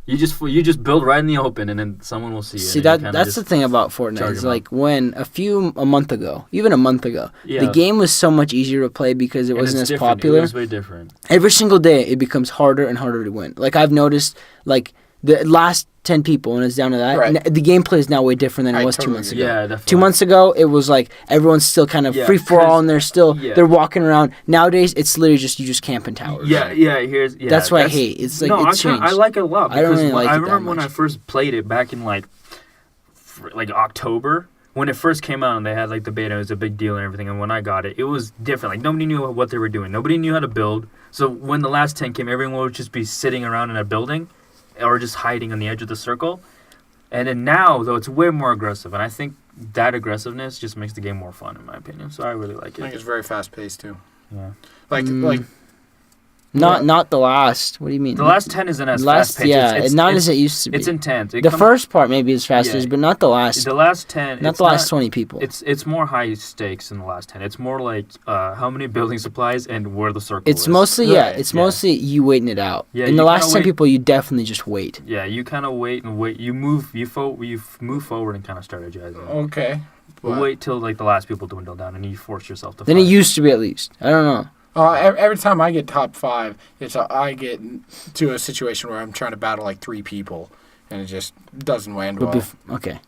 Speaker 3: You just build right in the open, and then someone will see it.
Speaker 1: See, that's the thing about Fortnite. Is like when a month ago, the game was so much easier to play because it wasn't as popular.
Speaker 3: It was way different.
Speaker 1: Every single day, it becomes harder and harder to win. Like I've noticed, like the last 10 people, and it's down to that.
Speaker 2: Right.
Speaker 1: The gameplay is now way different than it was 2 months ago.
Speaker 3: Yeah, definitely.
Speaker 1: 2 months ago, it was like everyone's still kind of free for all, and they're walking around. Nowadays, it's literally just you just camp in towers.
Speaker 3: Yeah.
Speaker 1: That's what I hate. It's like it's changed.
Speaker 3: I like it a lot.
Speaker 1: I don't really like it.
Speaker 3: I remember when I first played it back in like October. When it first came out and they had like the beta, it was a big deal and everything. And when I got it, it was different. Like nobody knew what they were doing. Nobody knew how to build. So when the last 10 came, everyone would just be sitting around in a building, or just hiding on the edge of the circle. And then now, though, it's way more aggressive. And I think that aggressiveness just makes the game more fun, in my opinion. So I really like it.
Speaker 2: I think it's very fast-paced, too.
Speaker 3: Yeah.
Speaker 1: Not the last. What do you mean?
Speaker 3: The last 10 isn't as fast-paced.
Speaker 1: Yeah, it's not as it used to be.
Speaker 3: It's intense.
Speaker 1: The first part maybe is fast-paced, but not the last.
Speaker 3: The last 10.
Speaker 1: Not the last 20 people.
Speaker 3: It's more high stakes in the last 10. It's more like how many building supplies and where the circle
Speaker 1: it's
Speaker 3: is.
Speaker 1: Mostly, it's mostly you waiting it out. Yeah, in the last 10 people, you definitely just wait.
Speaker 3: Yeah, you kind of wait and wait. You move forward and kind of strategize.
Speaker 2: Okay.
Speaker 3: But wait till like the last people dwindle down and you force yourself to
Speaker 1: Then
Speaker 3: fight.
Speaker 1: it used to be at least. I don't know.
Speaker 2: Every time I get top 5, I get to a situation where I'm trying to battle like 3 people, and it just doesn't land well.
Speaker 1: Okay.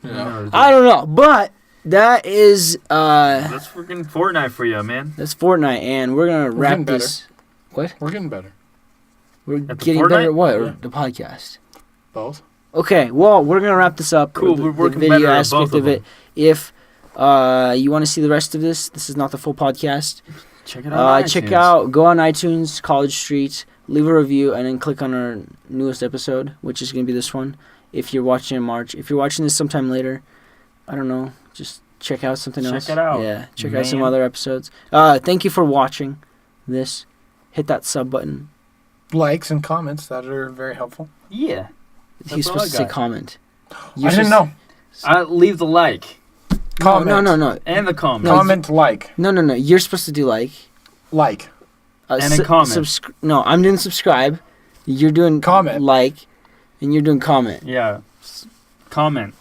Speaker 2: You know?
Speaker 1: I don't know, but that is
Speaker 3: that's freaking Fortnite for you, man.
Speaker 1: That's Fortnite, and we're gonna wrap this. What?
Speaker 2: We're getting better.
Speaker 1: We're getting better at what? Or the podcast?
Speaker 2: Both.
Speaker 1: Okay, well, we're gonna wrap this up.
Speaker 3: Cool. We're working the video aspect of it.
Speaker 1: If you want to see the rest of this is not the full podcast.
Speaker 3: Check it out.
Speaker 1: Go on iTunes, College Street, leave a review, and then click on our newest episode, which is going to be this one. If you're watching in March, if you're watching this sometime later, I don't know, just check out something else.
Speaker 3: Check it out.
Speaker 1: Yeah, check out some other episodes. Thank you for watching this. Hit that sub button.
Speaker 2: Likes and comments, that are very helpful.
Speaker 3: Yeah.
Speaker 1: You're supposed to say comment.
Speaker 2: I didn't know.
Speaker 3: Leave the like.
Speaker 2: Comment.
Speaker 1: No.
Speaker 3: And the comment.
Speaker 2: Comment, like.
Speaker 1: No. You're supposed to do like.
Speaker 2: Like.
Speaker 3: And a comment.
Speaker 1: No, I'm doing subscribe. You're doing
Speaker 2: comment.
Speaker 1: Like. And you're doing comment.
Speaker 3: Yeah. Comment.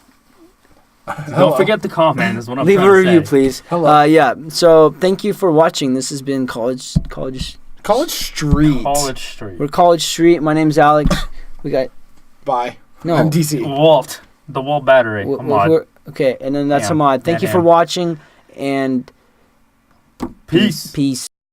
Speaker 3: Don't forget the comment is what I'm
Speaker 1: Leave
Speaker 3: trying
Speaker 1: a review,
Speaker 3: to say.
Speaker 1: please.
Speaker 2: Hello.
Speaker 1: Yeah. So thank you for watching. This has been College Street.
Speaker 3: College Street.
Speaker 1: We're College Street. My name's Alex. We got.
Speaker 2: Bye.
Speaker 1: No.
Speaker 2: I'm DC.
Speaker 3: Walt. The Walt battery.
Speaker 1: Okay, and then that's
Speaker 3: Yeah.
Speaker 1: Ahmad. Thank you for watching, and
Speaker 3: Peace.
Speaker 1: Peace.